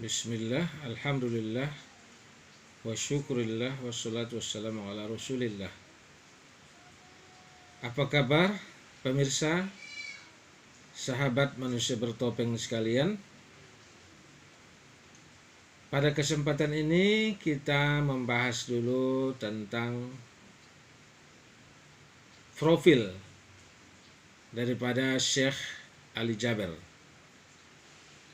Bismillah, alhamdulillah, wa syukurillah, wassalatu wassalamu ala rasulillah. Apa kabar pemirsa, sahabat manusia bertopeng sekalian? Pada kesempatan ini kita membahas dulu tentang profil daripada Syekh Ali Jaber,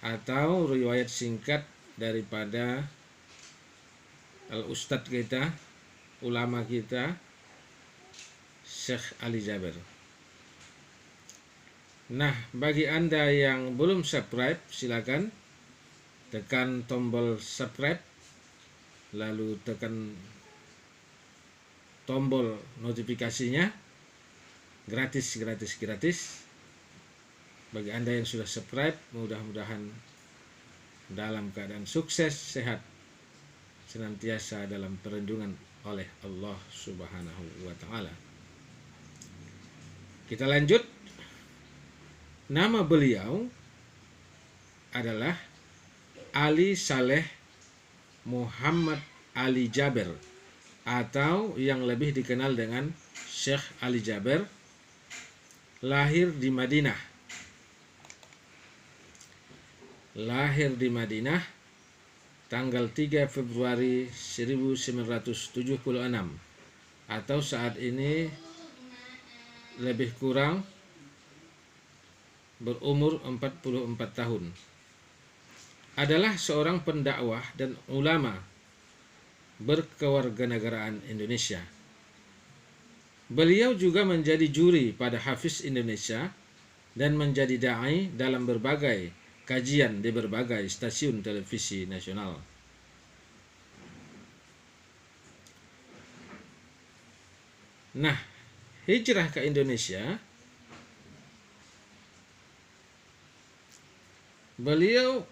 atau riwayat singkat daripada Al-Ustadz kita, ulama kita, Syekh Ali Jaber. Nah, bagi Anda yang belum subscribe, silakan tekan tombol subscribe, lalu tekan tombol notifikasinya, gratis. Bagi Anda yang sudah subscribe, mudah-mudahan dalam keadaan sukses, sehat, senantiasa dalam perlindungan oleh Allah Subhanahu wa Ta'ala. Kita lanjut. Nama beliau adalah Ali Saleh Muhammad Ali Jaber, atau yang lebih dikenal dengan Syekh Ali Jaber. Lahir di Madinah tanggal 3 Februari 1976, atau saat ini lebih kurang berumur 44 tahun. Adalah seorang pendakwah dan ulama berkewarganegaraan Indonesia. Beliau juga menjadi juri pada Hafiz Indonesia dan menjadi da'i dalam berbagai kajian di berbagai stasiun televisi nasional. Nah, hijrah ke Indonesia, beliau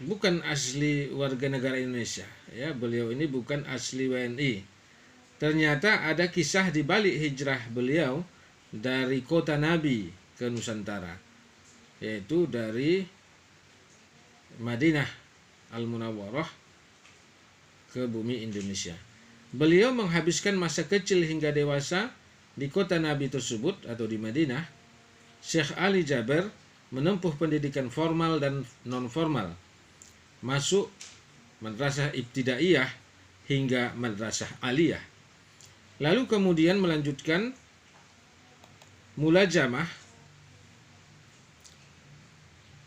bukan asli warga negara Indonesia, ya. Beliau ini bukan asli WNI. Ternyata ada kisah di balik hijrah beliau dari kota Nabi ke Nusantara, yaitu dari Madinah Al-Munawwarah ke bumi Indonesia. Beliau menghabiskan masa kecil hingga dewasa di kota Nabi tersebut atau di Madinah. Syekh Ali Jaber menempuh pendidikan formal dan non-formal, masuk madrasah ibtidaiyah hingga madrasah aliyah. Lalu kemudian melanjutkan mulajamah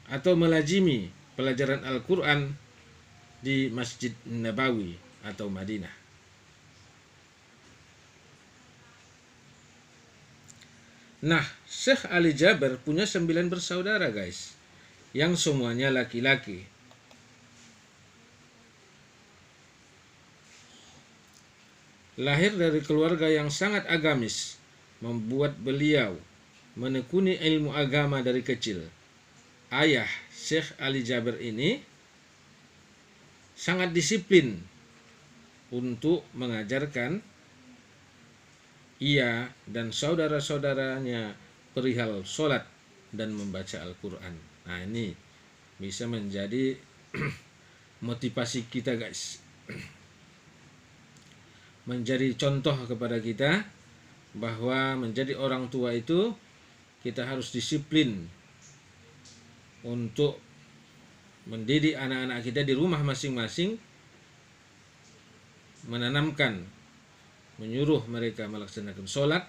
atau melazimi pelajaran Al-Quran di Masjid Nabawi atau Madinah. Nah, Syekh Ali Jaber punya 9 bersaudara, guys, yang semuanya laki-laki. Lahir dari keluarga yang sangat agamis, membuat beliau menekuni ilmu agama dari kecil. Ayah Syekh Ali Jaber ini sangat disiplin untuk mengajarkan ia dan saudara-saudaranya perihal sholat dan membaca Al-Quran. Nah, ini bisa menjadi motivasi kita, guys, menjadi contoh kepada kita bahwa menjadi orang tua itu kita harus disiplin untuk mendidik anak-anak kita di rumah masing-masing, menanamkan, menyuruh mereka melaksanakan sholat,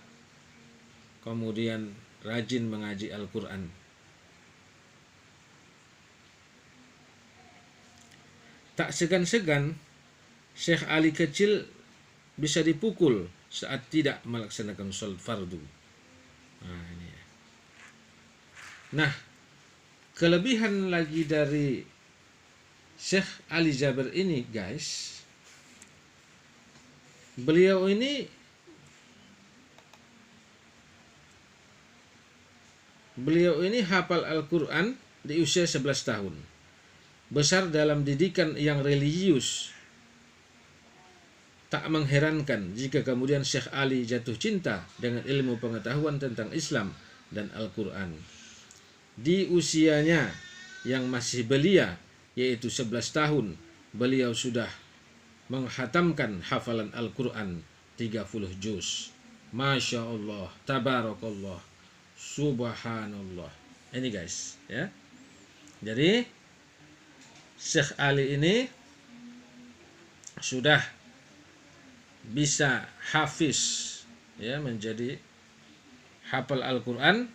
kemudian rajin mengaji Al-Quran. Tak segan-segan Syekh Ali kecil bisa dipukul saat tidak melaksanakan sholat fardu. Nah, kelebihan lagi dari Syekh Ali Jaber ini, guys, beliau ini hafal Al-Quran di usia 11 tahun. Besar dalam didikan yang religius. Tak mengherankan jika kemudian Syekh Ali jatuh cinta dengan ilmu pengetahuan tentang Islam dan Al-Quran. Di usianya yang masih belia, yaitu 11 tahun, beliau sudah menghatamkan hafalan Al-Quran 30 juz. Masya Allah, tabarakallah, subhanallah. Ini guys, ya. Jadi Syekh Ali ini sudah bisa hafiz, ya, menjadi hafal Al-Quran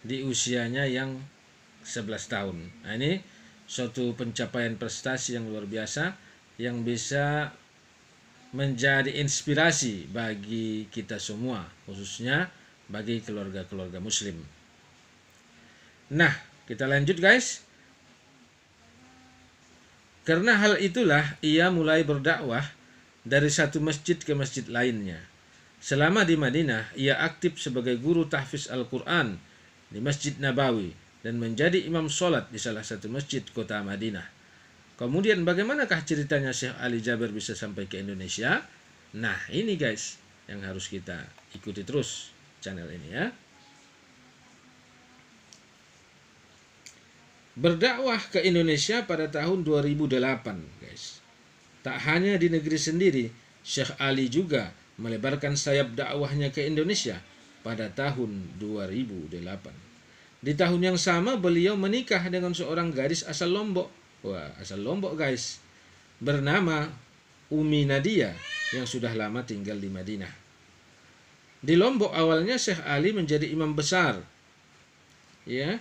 di usianya yang 11 tahun. Nah, ini suatu pencapaian prestasi yang luar biasa yang bisa menjadi inspirasi bagi kita semua, khususnya bagi keluarga-keluarga muslim. Nah, kita lanjut guys. Karena hal itulah ia mulai berdakwah dari satu masjid ke masjid lainnya. Selama di Madinah, ia aktif sebagai guru tahfiz Al-Quran di Masjid Nabawi dan menjadi imam sholat di salah satu masjid kota Madinah. Kemudian bagaimanakah ceritanya Syekh Ali Jaber bisa sampai ke Indonesia? Nah, ini guys yang harus kita ikuti terus channel ini, ya. Berdakwah ke Indonesia pada tahun 2008 guys. Tak hanya di negeri sendiri, Syekh Ali juga melebarkan sayap dakwahnya ke Indonesia pada tahun 2008. Di tahun yang sama beliau menikah dengan seorang gadis asal Lombok. Wah, asal Lombok guys. Bernama Umi Nadia yang sudah lama tinggal di Madinah. Di Lombok awalnya Syekh Ali menjadi imam besar, ya,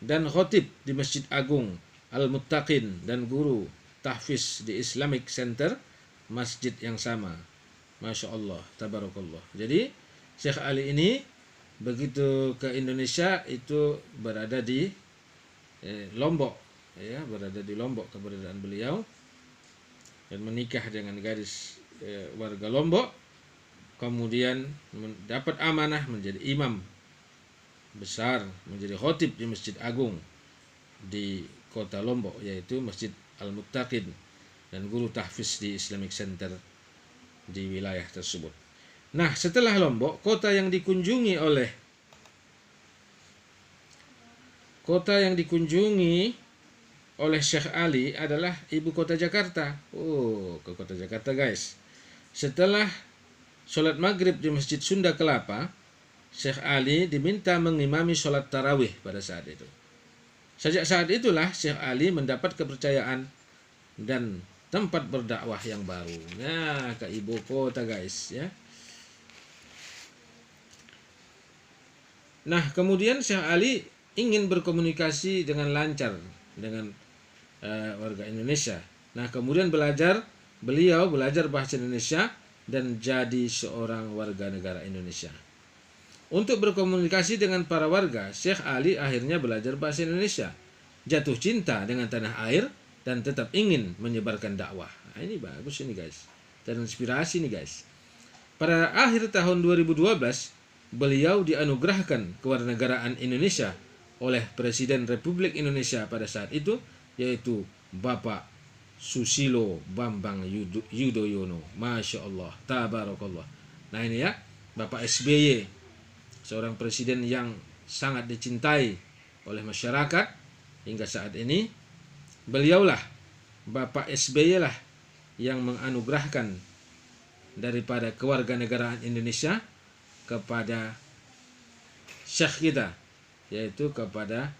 dan khotib di Masjid Agung Al-Muttaqin dan guru tahfiz di Islamic Center masjid yang sama. Masya Allah, tabarakallah. Jadi Syekh Ali ini begitu ke Indonesia itu berada di Lombok, ya, berada di Lombok keberadaan beliau, dan menikah dengan gadis warga Lombok, kemudian mendapat amanah menjadi imam besar, menjadi khotib di Masjid Agung di kota Lombok, yaitu Masjid Al-Muttaqin, dan guru tahfiz di Islamic Center di wilayah tersebut. Nah, setelah Lombok, kota yang dikunjungi oleh Syekh Ali adalah ibu kota Jakarta. Oh, ke kota Jakarta guys. Setelah sholat maghrib di Masjid Sunda Kelapa, Syekh Ali diminta mengimami sholat tarawih pada saat itu. Sejak saat itulah Syekh Ali mendapat kepercayaan dan tempat berdakwah yang baru. Nah, ke ibu kota guys, ya. Nah, kemudian Syekh Ali ingin berkomunikasi dengan lancar dengan warga Indonesia. Nah, kemudian beliau belajar bahasa Indonesia dan jadi seorang warga negara Indonesia. Untuk berkomunikasi dengan para warga, Syekh Ali akhirnya belajar bahasa Indonesia, jatuh cinta dengan tanah air, dan tetap ingin menyebarkan dakwah. Nah, ini bagus ini guys, terinspirasi nih guys. Pada akhir tahun 2012, beliau dianugerahkan kewarganegaraan Indonesia oleh Presiden Republik Indonesia pada saat itu, yaitu Bapak Susilo Bambang Yudhoyono. Masya Allah, tabarakallah. Nah, ini ya, Bapak SBY, seorang presiden yang sangat dicintai oleh masyarakat hingga saat ini. Beliaulah, Bapak SBY lah, yang menganugerahkan daripada kewarganegaraan Indonesia kepada Syekh kita, yaitu kepada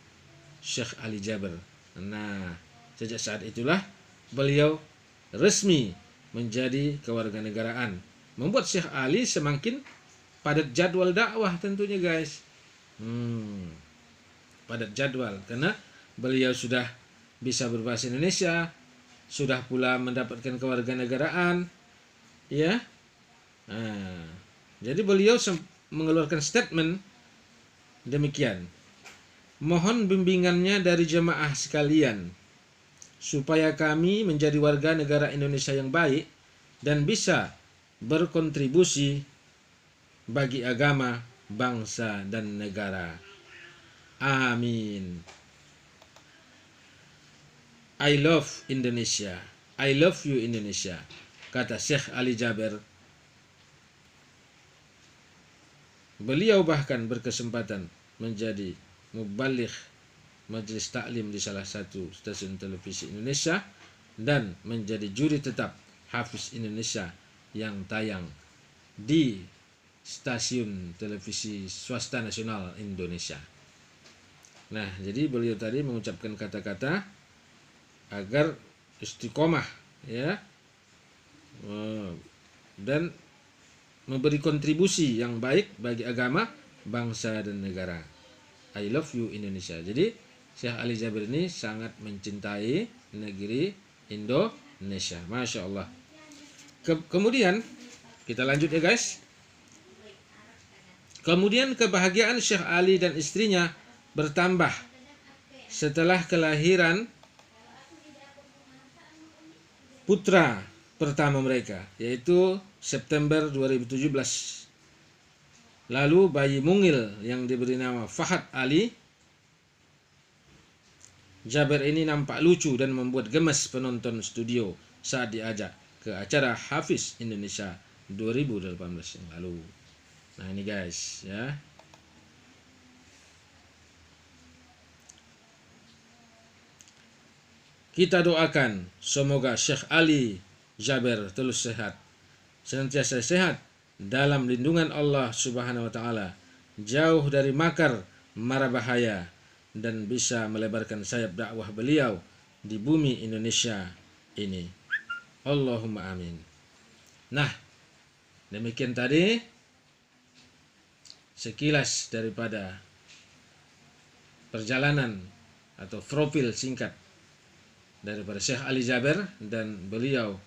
Syekh Ali Jaber. Nah, sejak saat itulah beliau resmi menjadi kewarganegaraan, membuat Syekh Ali semakin padat jadwal dakwah tentunya guys. Padat jadwal karena beliau sudah bisa berbahasa Indonesia, sudah pula mendapatkan kewarganegaraan, ya. Nah, jadi beliau mengeluarkan statement demikian. Mohon bimbingannya dari jemaah sekalian supaya kami menjadi warga negara Indonesia yang baik dan bisa berkontribusi bagi agama, bangsa, dan negara. Amin. I love Indonesia. I love you Indonesia, kata Syekh Ali Jaber. Beliau bahkan berkesempatan menjadi mubaligh majelis taklim di salah satu stasiun televisi Indonesia dan menjadi juri tetap Hafiz Indonesia yang tayang di stasiun televisi swasta nasional Indonesia. Nah, jadi beliau tadi mengucapkan kata-kata agar istiqomah, ya, dan memberi kontribusi yang baik bagi agama, bangsa dan negara. I love you Indonesia. Jadi Syekh Ali Jabir ini sangat mencintai negeri Indonesia. Masya Allah. Kemudian kita lanjut ya guys. Kemudian kebahagiaan Syekh Ali dan istrinya bertambah setelah kelahiran putra pertama mereka, yaitu September 2017. Lalu bayi mungil yang diberi nama Fahad Ali Jabir ini nampak lucu dan membuat gemes penonton studio saat diajak ke acara Hafiz Indonesia 2018 yang lalu. Nah ini guys, ya. Kita doakan semoga Syekh Ali Jabir terus sehat, senantiasa sehat dalam lindungan Allah Subhanahu wa taala, jauh dari makar mara bahaya, dan bisa melebarkan sayap dakwah beliau di bumi Indonesia ini. Allahumma amin. Nah, demikian tadi sekilas daripada perjalanan atau profil singkat daripada Syekh Ali Jabir, dan beliau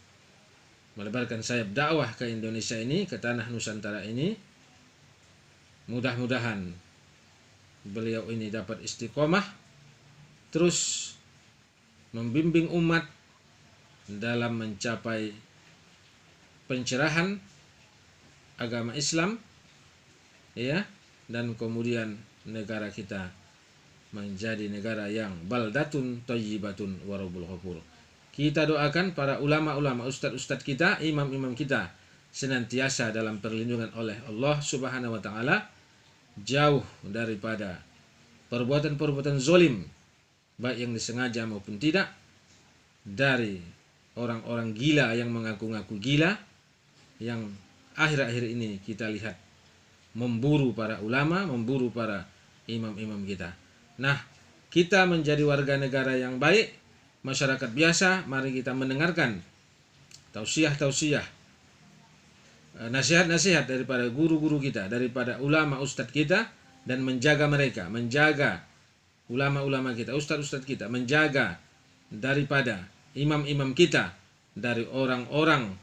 melebarkan sayap dakwah ke Indonesia ini, ke tanah Nusantara ini. Mudah-mudahan beliau ini dapat istiqomah, terus membimbing umat dalam mencapai pencerahan agama Islam, ya, dan kemudian negara kita menjadi negara yang baldatun thayyibatun wa rabbul ghafur. Kita doakan para ulama-ulama, ustadz-ustadz kita, imam-imam kita senantiasa dalam perlindungan oleh Allah Subhanahu wa taala, jauh daripada perbuatan-perbuatan zolim, baik yang disengaja maupun tidak, dari orang-orang gila yang mengaku-ngaku gila, yang akhir-akhir ini kita lihat memburu para ulama, memburu para imam-imam kita. Nah, kita menjadi warga negara yang baik, masyarakat biasa, mari kita mendengarkan tausiah-tausiah, nasihat-nasihat daripada guru-guru kita, daripada ulama ustadz kita, dan menjaga mereka, menjaga ulama-ulama kita, ustadz-ustadz kita, menjaga daripada imam-imam kita dari orang-orang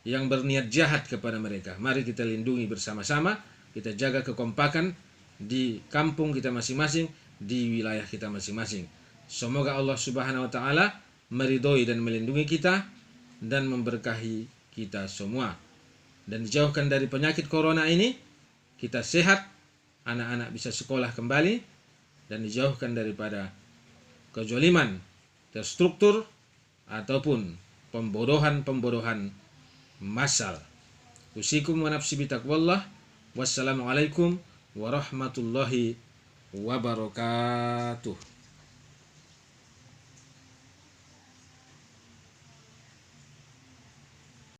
yang berniat jahat kepada mereka. Mari kita lindungi bersama-sama, kita jaga kekompakan di kampung kita masing-masing, di wilayah kita masing-masing. Semoga Allah Subhanahu wa taala meridhoi dan melindungi kita dan memberkahi kita semua, dan dijauhkan dari penyakit corona ini, kita sehat, anak-anak bisa sekolah kembali, dan dijauhkan daripada kezaliman terstruktur ataupun pembodohan-pembodohan massal. Usikum wa nafsi bitaqwallah. Wassalamualaikum warahmatullahi wabarakatuh.